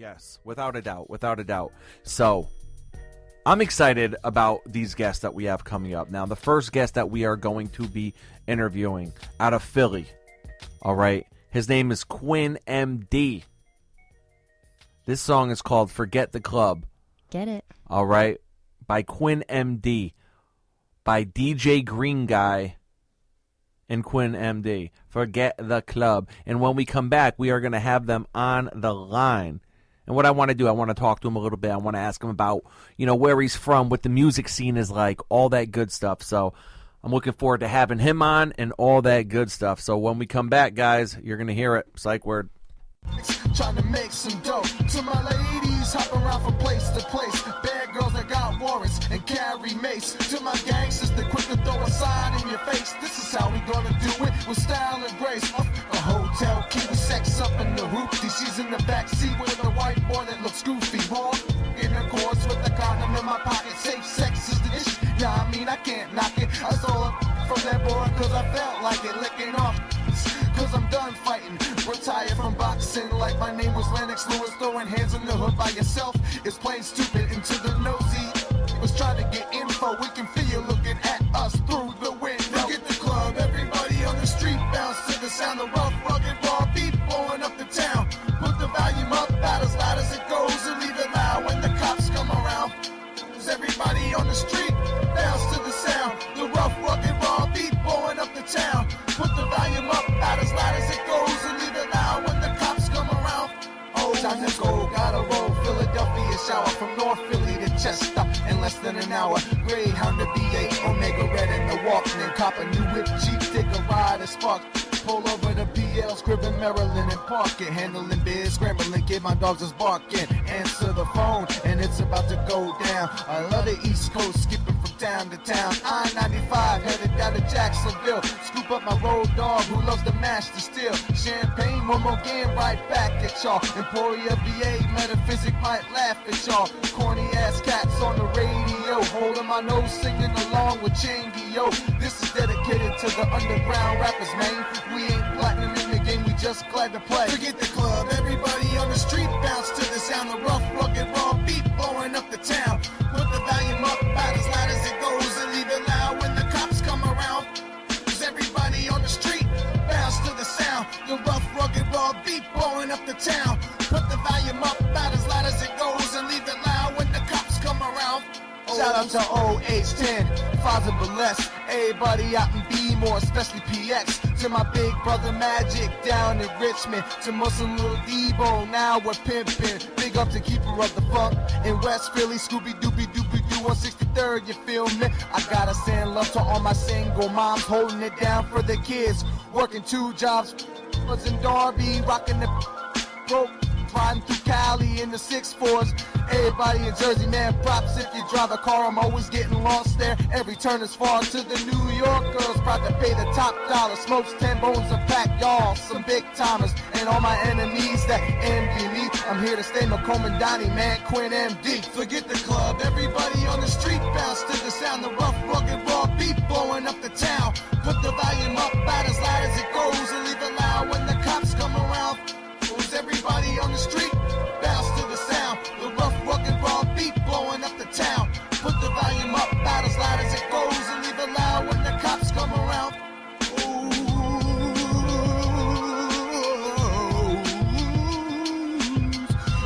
Yes, without a doubt, without a doubt. So, I'm excited about these guests that we have coming up. Now, the first guest that we are going to be interviewing out of Philly, all right, his name is Kwin MD. This song is called Forget the Club. Get it. All right, by Kwin MD, by DJ Green Guy and Kwin MD. Forget the Club. And when we come back, we are going to have them on the line. And what I want to do, I want to talk to him a little bit. I want to ask him about, where he's from, what the music scene is like, all that good stuff. So I'm looking forward to having him on and all that good stuff. So when we come back, guys, you're going to hear it. Psych word. Trying to make some dough. To my ladies, hop around from place to place. Bad girls that got warrants and carry mace. To my gangsters, they quick to throw a sign in your face. This is how we gonna do it with style and grace. A hotel key with sex up in the hoopty. She's in the back seat with a white boy that looks goofy. Raw in the course with the condom in my pocket. Safe sex is the issue. Nah, I can't knock it. I stole it from that boy cause I felt like it. Licking off cause I'm done fighting. Retired from boxing like my name was Lennox Lewis. Throwing hands in the hood by yourself is plain stupid. Into the nosy was trying to get info. We can feel you looking at us through the window. Get the club, everybody on the street bounce to the sound of rough, rugged, raw beat blowing up the town. Put the volume up, about as loud as it goes, and leave it loud when the cops come around. Cause everybody on the street bounce to the sound. The rough, rugged, raw beat blowing up the town. Put the volume up, about as loud as it goes, and leave it loud when the cops come around. Oh, time to go, gotta roll. Philadelphia shower from North Philly to Chester in less than an hour. Greyhound to B8, Omega Red in the Walkman. Cop a new whip, Jeep, take a ride and spark. Pull over to PL, Scribb in Maryland and park it. Handling biz, scrambling, kid, my dogs is barking. Answer the phone, and it's about to go down. I love the East Coast, skipping from town to town. I-95, headed down to Jacksonville. Scoop up my road dog, who loves to mash the steel. Champagne, one more game, right back at y'all. Emporia, VA, metaphysic might laugh at y'all. Corny ass cats on the radio, holding my nose, singing along with Chingy, yo. This is dedicated to the underground rappers, man. We ain't platinum in the game, we just glad to play. Forget the club, everybody on the street bounce to the sound of rough, rugged, raw beat blowing up the town. Put the volume up, about as loud as it goes, and leave it loud when the cops come around. Cause everybody on the street bounce to the sound. The rough, rugged, raw beat blowing up the town. Put the volume up, about as loud as it goes, and leave it loud when the cops come around. Shout out to OH10, Father Bless, everybody out in B-more, especially PX. To my big brother Magic down in Richmond. To Muslim Lil Debo, now we're pimping. Big up to Keeper of the Funk in West Philly. Scooby Dooby Dooby Doo on 63rd, you feel me? I gotta send love to all my single moms, holding it down for the kids. Working 2 jobs, was in Darby, rocking the broke. Riding through Cali in the 6-4s. Everybody in Jersey, man, props if you drive a car. I'm always getting lost there. Every turn is far. To the New York girls, proud to pay the top dollar. Smokes 10 bones a pack, y'all, some big timers. And all my enemies that envy me, I'm here to stay McComb Donnie, man, Kwin MD. Forget the club, everybody on the street bounce to the sound of rough, rugged, raw beat blowing up the town. Put the volume up, about as loud as it goes, and leave it loud when the cops come around. Everybody on the street bounce to the sound. The rough, rugged, raw beat blowing up the town. Put the volume up, about as loud as it goes, and leave it loud when the cops come around. Ooh.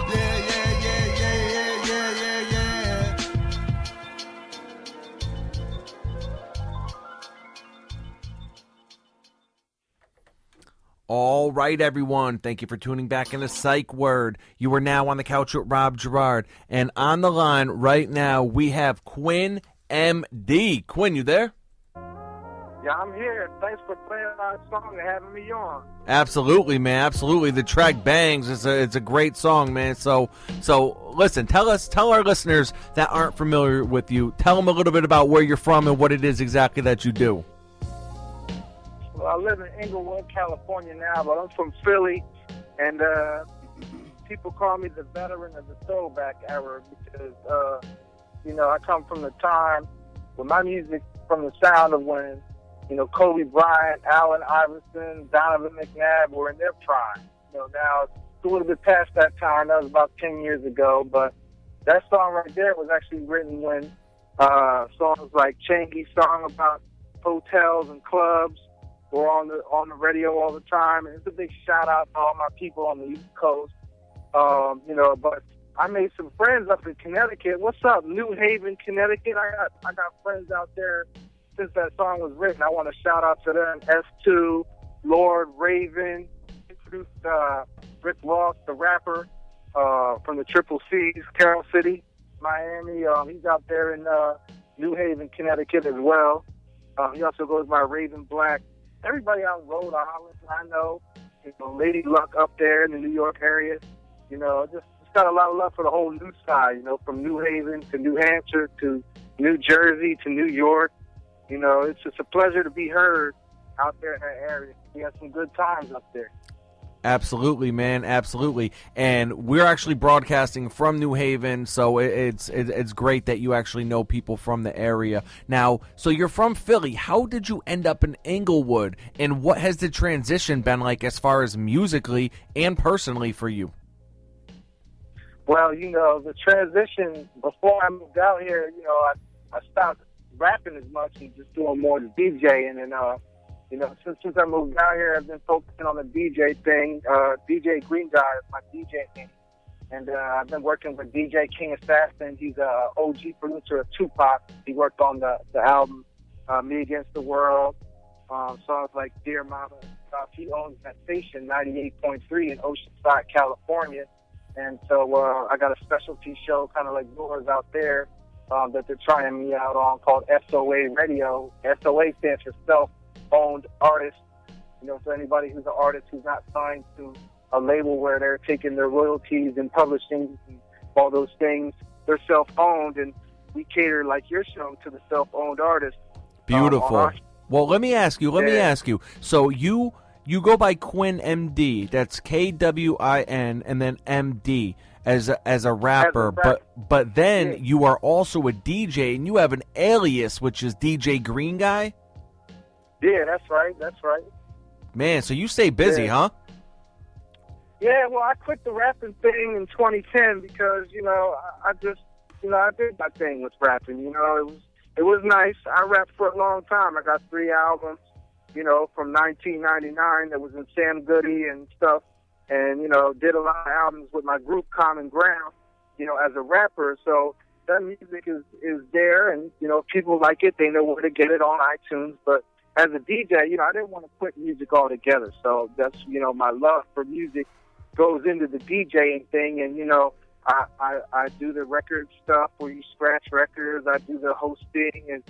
Yeah, yeah, yeah, yeah, yeah, yeah, yeah, yeah. All right, everyone. Thank you for tuning back into Psych Word. You are now on the couch with Rob Gerard. And on the line right now, we have Kwin MD. Kwin, you there? Yeah, I'm here. Thanks for playing our song and having me on. Absolutely, man. Absolutely. The track bangs. It's a great song, man. So listen, tell our listeners that aren't familiar with you, tell them a little bit about where you're from and what it is exactly that you do. Well, I live in Inglewood, California now, but I'm from Philly, and people call me the veteran of the throwback era because, I come from the time with my music from the sound of when, Kobe Bryant, Allen Iverson, Donovan McNabb were in their prime. Now it's a little bit past that time. That was about 10 years ago. But that song right there was actually written when songs like Changy's song about hotels and clubs were on the radio all the time. And it's a big shout out to all my people on the East Coast. But I made some friends up in Connecticut. What's up, New Haven, Connecticut? I got friends out there since that song was written. I want to shout out to them. S2, Lord, Raven, introduced Rick Ross, the rapper from the Triple C's, Carroll City, Miami. He's out there in New Haven, Connecticut as well. He also goes by Raven Black. Everybody out in Rhode Island, I know. Lady Luck up there in the New York area. Just got a lot of love for the whole new side, from New Haven to New Hampshire to New Jersey to New York. It's just a pleasure to be heard out there in that area. We had some good times up there. Absolutely, man, absolutely. And we're actually broadcasting from New Haven, so it's great that you actually know people from the area. Now, so you're from Philly. How did you end up in Inglewood, and what has the transition been like as far as musically and personally for you? Well, the transition, before I moved out here, I stopped rapping as much and just doing more DJing. And, since I moved out here, I've been focusing on the DJ thing. DJ Green Guy is my DJ name. And I've been working with DJ King Assassin. He's an OG producer of Tupac. He worked on the album Me Against the World, songs like Dear Mama. He owns that station, 98.3 in Oceanside, California. And so I got a specialty show kind of like yours out there that they're trying me out on called SOA Radio. SOA stands for Self-Owned Artist. For anybody who's an artist who's not signed to a label where they're taking their royalties and publishing and all those things, they're self-owned, and we cater, like your show, to the self-owned artist. Beautiful. Well, let me ask you. So you go by Kwin MD. That's KWIN and then MD as a rapper. But then you are also a DJ, and you have an alias, which is DJ Green Guy. Yeah, that's right. Man, so you stay busy, huh? Yeah, well, I quit the rapping thing in 2010 because I just I did my thing with rapping. It was nice. I rapped for a long time. I got 3 albums. From 1999 that was in Sam Goody and stuff, and, did a lot of albums with my group Common Ground, as a rapper. So that music is there, and, people like it. They know where to get it on iTunes. But as a DJ, I didn't want to quit music altogether. So that's, my love for music goes into the DJing thing, and, I do the record stuff where you scratch records. I do the hosting, and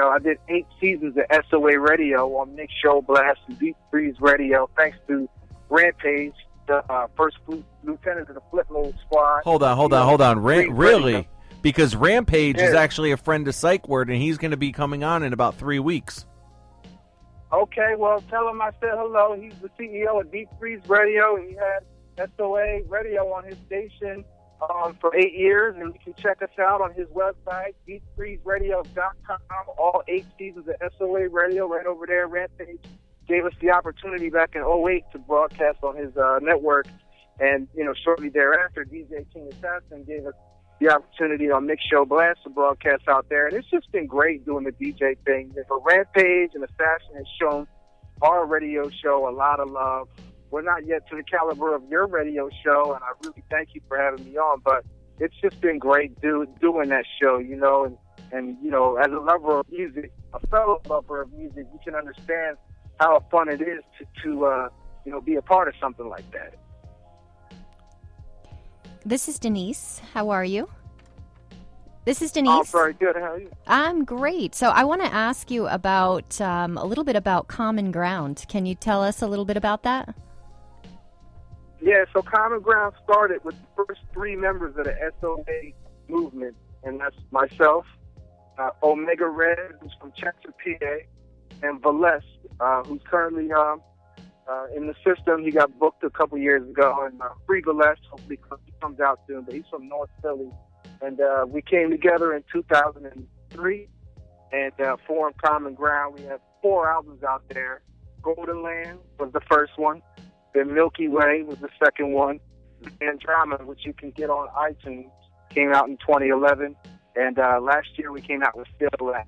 I did 8 seasons of SOA Radio on Mix Show Blast and Deep Freeze Radio, thanks to Rampage, the first lieutenant of the Flip Mode Squad. Hold on. Really? Because Rampage is actually a friend of Psych Word, and he's going to be coming on in about 3 weeks. Okay, well, tell him I said hello. He's the CEO of Deep Freeze Radio. He had SOA Radio on his station for 8 years, and you can check us out on his website, deepfreezeradio.com. All 8 seasons of SOA Radio right over there. Rampage gave us the opportunity back in '08 to broadcast on his network, and shortly thereafter, DJ King Assassin gave us the opportunity on Mix Show Blast to broadcast out there, and it's just been great doing the DJ thing. Rampage and Assassin has shown our radio show a lot of love. We're not yet to the caliber of your radio show, and I really thank you for having me on, but it's just been great doing that show, and as a lover of music, a fellow lover of music, you can understand how fun it is to be a part of something like that. This is Denise. How are you? This is Denise. I'm very good. How are you? I'm great. So I want to ask you about a little bit about Common Ground. Can you tell us a little bit about that? Yeah, so Common Ground started with the first 3 members of the SOA movement, and that's myself, Omega Red, who's from Chester, PA, and Valles, who's currently in the system. He got booked a couple years ago, and Free Valles, hopefully he comes out soon, but he's from North Philly. And we came together in 2003 and formed Common Ground. We have 4 albums out there. Golden Land was the first one. Then Milky Way was the second one. and Drama, which you can get on iTunes. Came out in 2011, and last year we came out with Still Laugh.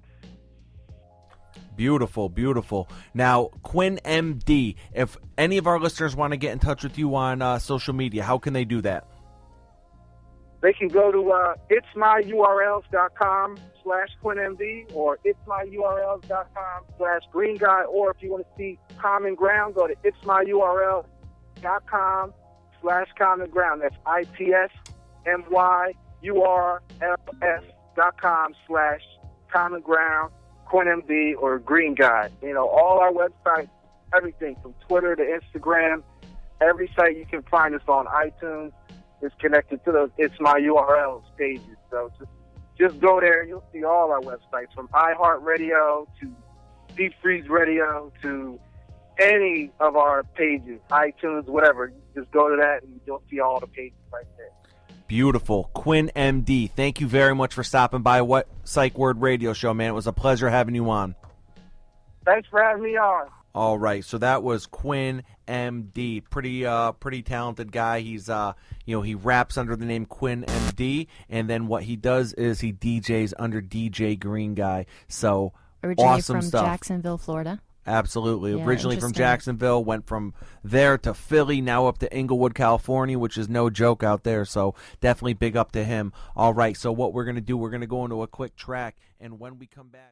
Beautiful, beautiful. Now, Kwin MD, if any of our listeners want to get in touch with you on social media, how can they do that? They can go to itsmyurls.com/QuinMD or itsmyurls.com/greenguy, or if you want to see Common Ground, go to itsmyurls.com/Common Ground. That's itsmyurls.com/Common Ground, QuinMD, or Green Guy. You know, all our websites, everything from Twitter to Instagram, every site you can find us on iTunes is connected to those It's My URLs pages. So just go there. You'll see all our websites, from iHeartRadio to Deep Freeze Radio to any of our pages, iTunes, whatever. Just go to that and you'll see all the pages right there. Beautiful. Kwin MD, thank you very much for stopping by What Psych Word Radio Show, man. It was a pleasure having you on. Thanks for having me on. All right, so that was Kwin MD, pretty talented guy. He's he raps under the name Kwin MD, and then what he does is he DJs under DJ Green Guy. So originally awesome from stuff. Jacksonville, Florida. Absolutely. Yeah, originally from interesting. Jacksonville, went from there to Philly, now up to Inglewood, California, which is no joke out there. So definitely big up to him. All right, so what we're going to do, we're going to go into a quick track, and when we come back.